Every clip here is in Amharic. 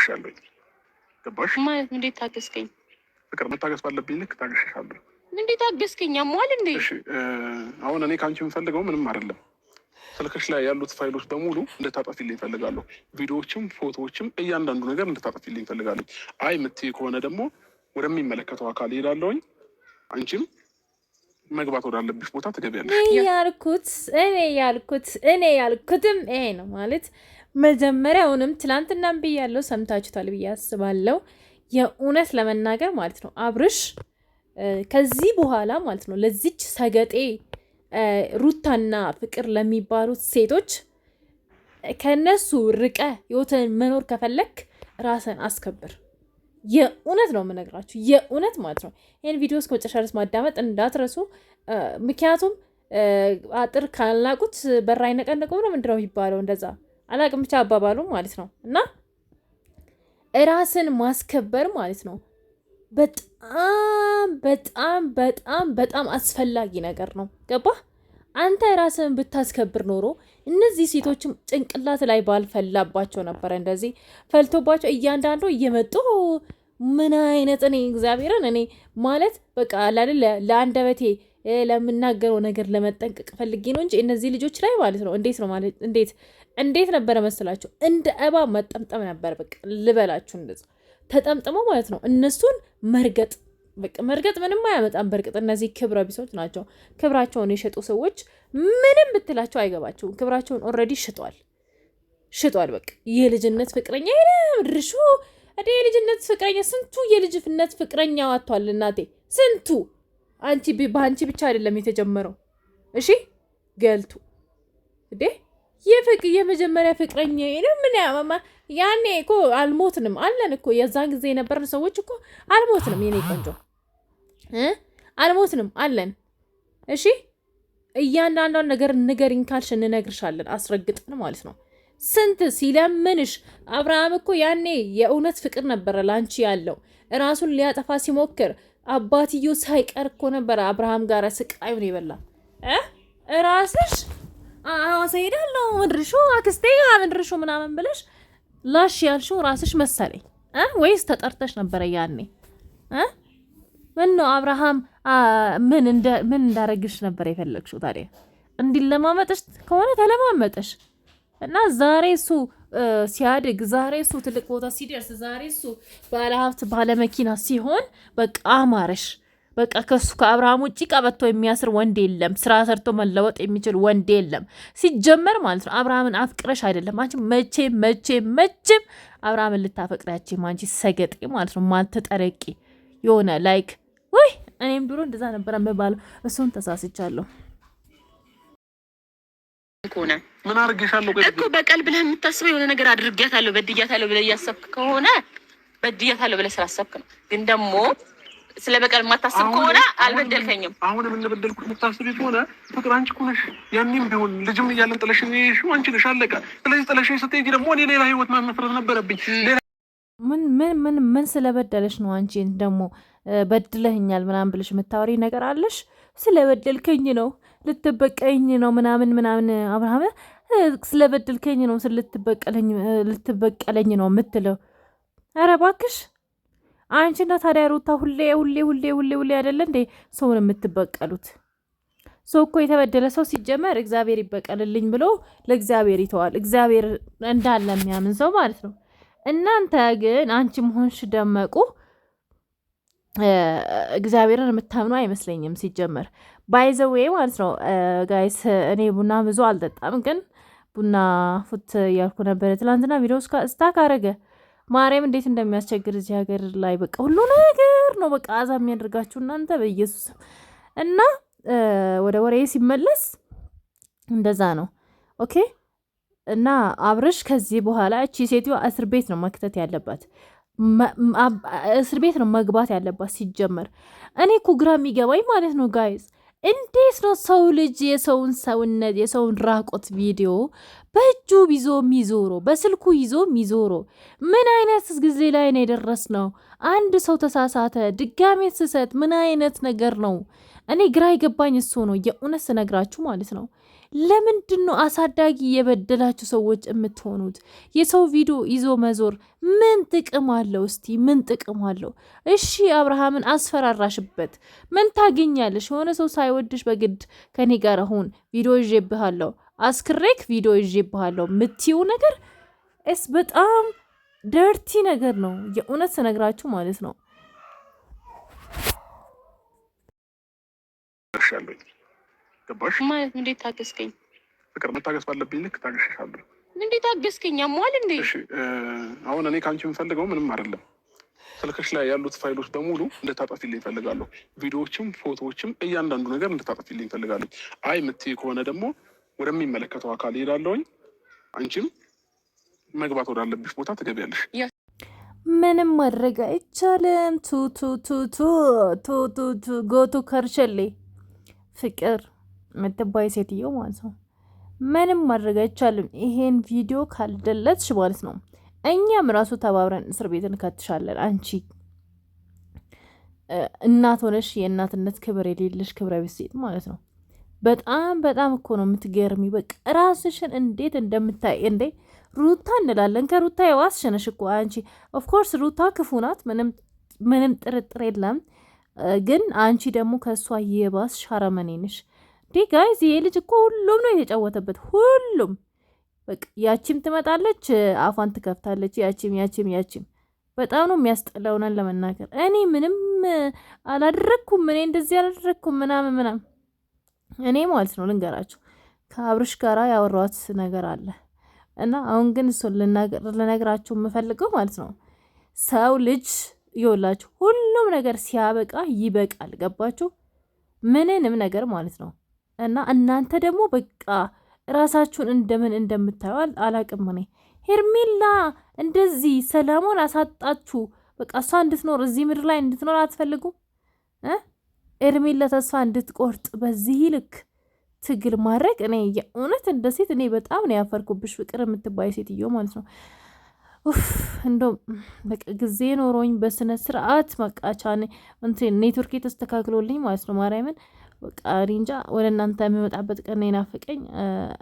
ታግሼሻለሁ። ገባሽ ማለት እንዴት ታገስከኝ? ፍቅር መታገስ ባለብኝ ልክ ታግሼሻለሁ። እንዴት ታገስከኝ? አሟል እንዴ? እሺ አሁን እኔ ከአንቺ የምፈልገው ምንም አይደለም። ስልክሽ ላይ ያሉት ፋይሎች በሙሉ እንድታጠፊልኝ እፈልጋለሁ። ቪዲዮዎችም ፎቶዎችም እያንዳንዱ ነገር እንድታጠፊልኝ እፈልጋለሁ። አይ የምትይ ከሆነ ደግሞ ወደሚመለከተው አካል እሄዳለሁኝ። አንቺም መግባት ወዳለብሽ ቦታ ትገቢያለሽ። እኔ ያልኩትም ይሄ ነው ማለት መጀመሪያውንም ትላንትናም ብያለሁ፣ ሰምታችሁታል ብዬ አስባለሁ። የእውነት ለመናገር ማለት ነው አብርሽ ከዚህ በኋላ ማለት ነው ለዚች ሰገጤ ሩታና ፍቅር ለሚባሉት ሴቶች ከነሱ ርቀ ህይወትን መኖር ከፈለክ ራስን አስከብር። የእውነት ነው የምነግራችሁ፣ የእውነት ማለት ነው። ይህን ቪዲዮ እስከ መጨረሻ ድረስ ማዳመጥ እንዳትረሱ። ምክንያቱም አጥር ካላቁት በራ አይነቀነቀው ነው ምንድነው የሚባለው? እንደዛ አላቅም ብቻ አባባሉ ማለት ነው። እና ራስን ማስከበር ማለት ነው በጣም በጣም በጣም በጣም አስፈላጊ ነገር ነው። ገባ? አንተ ራስን ብታስከብር ኖሮ እነዚህ ሴቶችም ጭንቅላት ላይ ባልፈላባቸው ነበረ። እንደዚህ ፈልቶባቸው እያንዳንዱ እየመጡ ምን አይነት እኔ እግዚአብሔርን እኔ ማለት በቃ ለአንደበቴ ለምናገረው ነገር ለመጠንቀቅ ፈልጌ ነው እንጂ እነዚህ ልጆች ላይ ማለት ነው እንዴት ነው ማለት እንዴት ነበረ መስላችሁ? እንደ እባብ መጠምጠም ነበር። በቃ ልበላችሁ እንደዛ ተጠምጥመው ማለት ነው እነሱን መርገጥ። በቃ መርገጥ ምንም አያመጣም። በርግጥ እነዚህ ክብረ ቢሶች ናቸው። ክብራቸውን የሸጡ ሰዎች ምንም ብትላቸው አይገባቸውም። ክብራቸውን ኦልሬዲ ሽጧል። በቃ የልጅነት ፍቅረኛ ድርሹ እዴ የልጅነት ፍቅረኛ ስንቱ የልጅነት ፍቅረኛ ዋቷል እናቴ ስንቱ። በአንቺ ብቻ አይደለም የተጀመረው። እሺ ገልቱ እዴ የመጀመሪያ ፍቅረኛ ነው። ምን ያማማ ያኔ እኮ አልሞትንም አለን እኮ የዛን ጊዜ የነበረን ሰዎች እኮ አልሞትንም። የኔ ቆንጆ አልሞትንም አለን። እሺ እያንዳንዷን ነገር ንገሪኝ ካልሽ እንነግርሻለን አስረግጠን ማለት ነው። ስንት ሲለምንሽ አብርሃም እኮ ያኔ የእውነት ፍቅር ነበረ ላንቺ ያለው። ራሱን ሊያጠፋ ሲሞክር አባትዮ ሳይቀር እኮ ነበረ አብርሃም ጋር ስቃዩን ይበላ ራስሽ አዋሳ ሄዳለሁ ምድርሹ አክስቴ ምድርሹ ምናምን ብለሽ ላሽ ያልሽው ራስሽ መሰለኝ ወይስ ተጠርተሽ ነበረ ያኔ? ምን ነው አብርሃም ምን እንዳረግሽ ነበር የፈለግሽው ታዲያ? እንዲለማመጥሽ ከሆነ ተለማመጥሽ እና ዛሬ እሱ ሲያድግ፣ ዛሬ እሱ ትልቅ ቦታ ሲደርስ፣ ዛሬ እሱ ባለሀብት ባለመኪና ሲሆን በቃ አማረሽ። በቃ ከሱ ከአብርሃም ውጪ ቀበቶ የሚያስር ወንድ የለም። ስራ ሰርቶ መለወጥ የሚችል ወንድ የለም ሲጀመር ማለት ነው። አብርሃምን አፍቅረሽ አይደለም አንቺ መቼም አብርሃምን ልታፈቅሪያችም አንቺ ሰገጤ ማለት ነው። ማልተጠረቂ የሆነ ላይክ ወይ እኔም ድሮ እንደዛ ነበር የምባለው። እሱን ተሳስቻለሁ ሆነ ምን አርገሻለሁ እኮ በቀል ብለህ የምታስበው የሆነ ነገር አድርጌያታለሁ በድያታለሁ ብለህ እያሰብክ ከሆነ በድያታለሁ ብለህ ስላሰብክ ነው። ግን ደግሞ ስለ በቀል የማታስብ ከሆነ አልበደልከኝም። አሁንም እንደበደልኩት የምታስቢ ከሆነ ፍቅር አንቺ እኮ ነሽ። ያኔም ቢሆን ልጅም እያለን ጥለሽኝ ነው አንቺ ነሽ አለቀ። ስለዚህ ጥለሽኝ ስትሄጂ ደግሞ እኔ ሌላ ህይወት መመስረት ነበረብኝ። ምን ስለበደለሽ ነው አንቺ ደግሞ በድለህኛል ምናምን ብለሽ የምታወሪ ነገር አለሽ? ስለበደልከኝ ነው ልትበቀኝ ነው ምናምን አብርሃም ስለበደልከኝ ነው ልትበቀለኝ ነው የምትለው። ኧረ እባክሽ አንቺና ታዲያ ሩታ ሁሌ አይደለ እንዴ ሰውን የምትበቀሉት? ሰው እኮ የተበደለ ሰው ሲጀመር እግዚአብሔር ይበቀልልኝ ብሎ ለእግዚአብሔር ይተዋል። እግዚአብሔር እንዳለ የሚያምን ሰው ማለት ነው። እናንተ ግን አንቺም ሆንሽ ደመቁ እግዚአብሔርን የምታምኑ አይመስለኝም ሲጀመር። ባይዘዌ ማለት ነው ጋይስ፣ እኔ ቡና ብዙ አልጠጣም፣ ግን ቡና ፉት እያልኩ ነበረ። ትላንትና ቪዲዮ ስታክ አረገ። ማርያም እንዴት እንደሚያስቸግር እዚህ ሀገር ላይ በቃ ሁሉ ነገር ነው በቃ አዛ የሚያደርጋችሁ እናንተ በኢየሱስ። እና ወደ ወሬ ሲመለስ እንደዛ ነው ኦኬ። እና አብርሽ ከዚህ በኋላ እቺ ሴትዮ እስር ቤት ነው መክተት ያለባት፣ እስር ቤት ነው መግባት ያለባት ሲጀመር። እኔ እኮ ግራ የሚገባኝ ማለት ነው ጋይዝ፣ እንዴት ነው ሰው ልጅ የሰውን ሰውነት የሰውን ራቆት ቪዲዮ በእጁ ይዞ የሚዞሮ በስልኩ ይዞ የሚዞሮ? ምን አይነት ጊዜ ላይ ነው የደረስነው? አንድ ሰው ተሳሳተ ድጋሜ ስሰት ምን አይነት ነገር ነው? እኔ ግራ የገባኝ እሱ ነው የእውነት ስነግራችሁ ማለት ነው። ለምንድን ነው አሳዳጊ የበደላችሁ ሰዎች የምትሆኑት? የሰው ቪዲዮ ይዞ መዞር ምን ጥቅም አለው? እስቲ ምን ጥቅም አለው? እሺ አብርሃምን አስፈራራሽበት፣ ምን ታገኛለሽ? የሆነ ሰው ሳይወድሽ በግድ ከኔ ጋር አሁን ቪዲዮ ይዤብሃለሁ፣ አስክሬክ ቪዲዮ ይዤብሃለሁ ምትይው ነገር እስ በጣም ደርቲ ነገር ነው። የእውነት ስነግራችሁ ማለት ነው። ገባሽ ማለት እንዴት ታገስከኝ? ፍቅር መታገስ ባለብኝ ልክ ታገስሻለሁ። እንዴት ታገስከኝ? አሟል እንዴ? እሺ አሁን እኔ ከአንቺ የምፈልገው ምንም አይደለም። ስልክሽ ላይ ያሉት ፋይሎች በሙሉ እንድታጠፊልኝ እፈልጋለሁ። ቪዲዮዎችም ፎቶዎችም እያንዳንዱ ነገር እንድታጠፊልኝ እፈልጋለሁ። አይ የምትይ ከሆነ ደግሞ ወደሚመለከተው አካል ሄዳለሁኝ። አንቺም መግባት ወዳለብሽ ቦታ ትገቢያለሽ። ምንም ማድረግ አይቻልም። ቱቱቱቱቱቱቱ ጎቱ ከርቸሌ ፍቅር የምትባይ ሴትዮ ማለት ነው። ምንም ማድረግ አይቻልም። ይሄን ቪዲዮ ካልደለትሽ ማለት ነው እኛም ራሱ ተባብረን እስር ቤት እንከትሻለን። አንቺ እናት ሆነሽ የእናትነት ክብር የሌለሽ ክብረ ቢስ ሴት ማለት ነው። በጣም በጣም እኮ ነው የምትገርሚ። በቃ ራስሽን እንዴት እንደምታይ እንዴ! ሩታ እንላለን። ከሩታ የዋስሽ ነሽ እኮ አንቺ። ኦፍኮርስ ሩታ ክፉ ናት፣ ምንም ጥርጥር የለም። ግን አንቺ ደግሞ ከእሷ የባስሽ አረመኔ ነሽ። እንዴ ጋይዝ፣ ይሄ ልጅ እኮ ሁሉም ነው የተጫወተበት፣ ሁሉም በቃ። ያቺም ትመጣለች አፏን ትከፍታለች፣ ያቺም በጣም ነው የሚያስጠላውናል ለመናገር። እኔ ምንም አላደረግኩም፣ እኔ እንደዚህ አላደረግኩም ምናምን እኔ ማለት ነው ልንገራችሁ፣ ከአብርሽ ጋራ ያወራኋት ነገር አለ እና አሁን ግን እሱን ልነግራችሁ የምፈልገው ማለት ነው ሰው ልጅ ይወላችሁ ሁሉም ነገር ሲያበቃ ይበቃል። ገባችሁ? ምንንም ነገር ማለት ነው። እና እናንተ ደግሞ በቃ ራሳችሁን እንደምን እንደምታዩ አላቅም። እኔ ሄርሜላ እንደዚህ ሰላሙን አሳጣችሁ። በቃ እሷ እንድትኖር እዚህ ምድር ላይ እንድትኖር አትፈልጉም? ሄርሜላ ተስፋ እንድትቆርጥ በዚህ ልክ ትግል ማድረግ እኔ የእውነት እንደ ሴት እኔ በጣም ነው ያፈርኩብሽ። ፍቅር የምትባይ ሴትዮ ማለት ነው። እንደው በቃ ጊዜ ኖሮኝ በስነ ስርዓት መቃቻ ኔትወርክ የተስተካክሎልኝ ማለት ነው። ማርያምን በቃ ሪንጃ ወደ እናንተ የሚመጣበት ቀን ናፈቀኝ።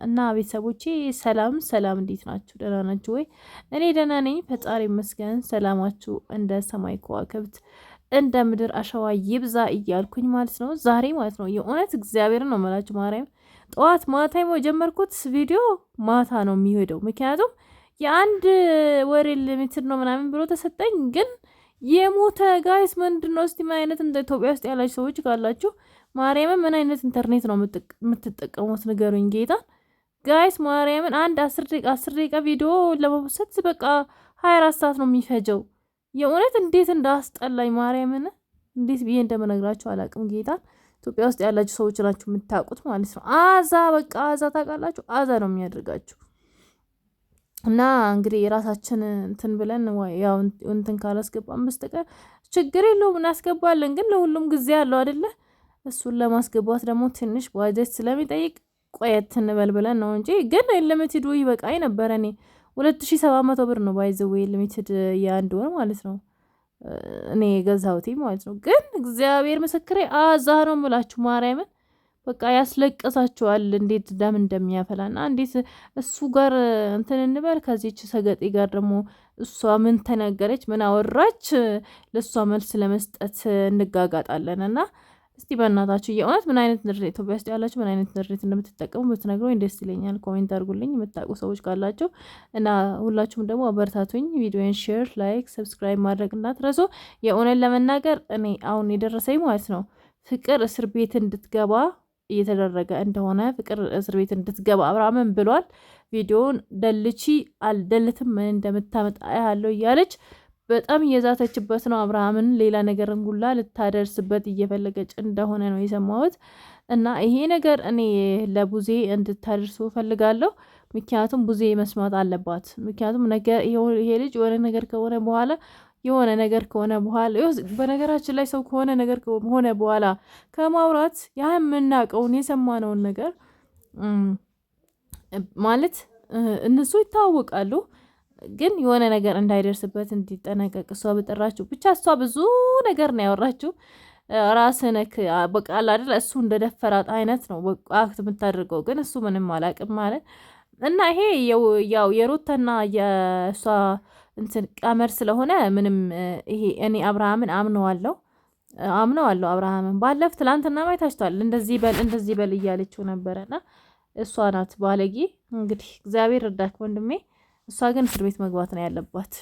እና ቤተሰቦቼ ሰላም፣ እንዴት ናችሁ? ደህና ናችሁ ወይ? እኔ ደህና ነኝ፣ ፈጣሪ ይመስገን። ሰላማችሁ እንደ ሰማይ ከዋክብት እንደ ምድር አሸዋ ይብዛ እያልኩኝ ማለት ነው። ዛሬ ማለት ነው የእውነት እግዚአብሔርን ነው የምላችሁ። ማርያም ጠዋት ማታ የጀመርኩት ቪዲዮ ማታ ነው የሚሄደው፣ ምክንያቱም የአንድ ወሬ ሊሚትድ ነው ምናምን ብሎ ተሰጠኝ። ግን የሞተ ጋይስ ምንድን ነው? እስቲ ምን አይነት እንደ ኢትዮጵያ ውስጥ ያላችሁ ሰዎች ካላችሁ ማርያምን ምን አይነት ኢንተርኔት ነው የምትጠቀሙት ንገሩኝ። ጌታን ጋይስ ማርያምን አንድ 10 ደቂቃ ቪዲዮ ለመውሰድ በቃ 24 ሰዓት ነው የሚፈጀው። የእውነት እንዴት እንዳስጠላኝ ማርያምን እንዴት ብዬ እንደምነግራችሁ አላቅም። ጌታን ኢትዮጵያ ውስጥ ያላችሁ ሰዎች ናችሁ የምታውቁት ማለት ነው። በቃ አዛ ታውቃላችሁ፣ አዛ ነው የሚያደርጋችሁ። እና እንግዲህ የራሳችን እንትን ብለን ያው እንትን ካላስገባን በስተቀር ችግር የለውም እናስገባለን። ግን ለሁሉም ጊዜ ያለው አይደለ? እሱን ለማስገባት ደግሞ ትንሽ ባጀት ስለሚጠይቅ ቆየት እንበል ብለን ነው እንጂ ግን ሊሚትድ ይበቃኝ ነበረ። እኔ 2700 ብር ነው ባይዘው ሊሚትድ የአንድ ወር ማለት ነው እኔ የገዛሁት ማለት ነው። ግን እግዚአብሔር ምስክሬ አዛ ነው የምላችሁ ማርያምን በቃ ያስለቀሳችኋል እንዴት ደም እንደሚያፈላና እንዴት እሱ ጋር እንትን እንበል። ከዚህች ሰገጤ ጋር ደግሞ እሷ ምን ተናገረች ምን አወራች፣ ለእሷ መልስ ለመስጠት እንጋጋጣለን። እና እስቲ በእናታችሁ የእውነት ምን አይነት ንሬት ኢትዮጵያ ውስጥ ያላችሁ ምን አይነት ንሬት እንደምትጠቀሙ ብትነግሩኝ ደስ ይለኛል። ኮሜንት አድርጉልኝ የምታውቁ ሰዎች ካላችሁ እና ሁላችሁም ደግሞ አበረታቱኝ። ቪዲዮን ሼር፣ ላይክ፣ ሰብስክራይብ ማድረግ እንዳትረሱ። የእውነት ለመናገር እኔ አሁን የደረሰኝ ማለት ነው ፍቅር እስር ቤት እንድትገባ እየተደረገ እንደሆነ ፍቅር እስር ቤት እንድትገባ አብርሃምን ብሏል። ቪዲዮውን ደልቺ አልደልትም ምን እንደምታመጣ ያለው እያለች በጣም እየዛተችበት ነው። አብርሃምን ሌላ ነገርን ሁላ ልታደርስበት እየፈለገች እንደሆነ ነው የሰማሁት። እና ይሄ ነገር እኔ ለቡዜ እንድታደርሱ ፈልጋለሁ። ምክንያቱም ቡዜ መስማት አለባት። ምክንያቱም ይሄ ልጅ የሆነ ነገር ከሆነ በኋላ በነገራችን ላይ ሰው ከሆነ ነገር ከሆነ በኋላ ከማውራት ያ የምናውቀውን የሰማነውን ነገር ማለት እነሱ ይታወቃሉ። ግን የሆነ ነገር እንዳይደርስበት እንዲጠነቀቅ እሷ በጠራችሁ ብቻ እሷ ብዙ ነገር ነው ያወራችሁ። ራስነክ በቃ አይደል እሱ እንደደፈራት አይነት ነው በቃ አክት የምታደርገው። ግን እሱ ምንም አላውቅም ማለት እና ይሄ ያው የሩታና የእሷ እንትን ቀመር ስለሆነ ምንም ይሄ እኔ አብርሃምን አምነዋለሁ አብርሃምን ትላንትና ማይታችኋል እንደዚህ በል እያለችው ነበረና እሷ ናት ባለጌ። እንግዲህ እግዚአብሔር እርዳክ ወንድሜ። እሷ ግን እስር ቤት መግባት ነው ያለባት።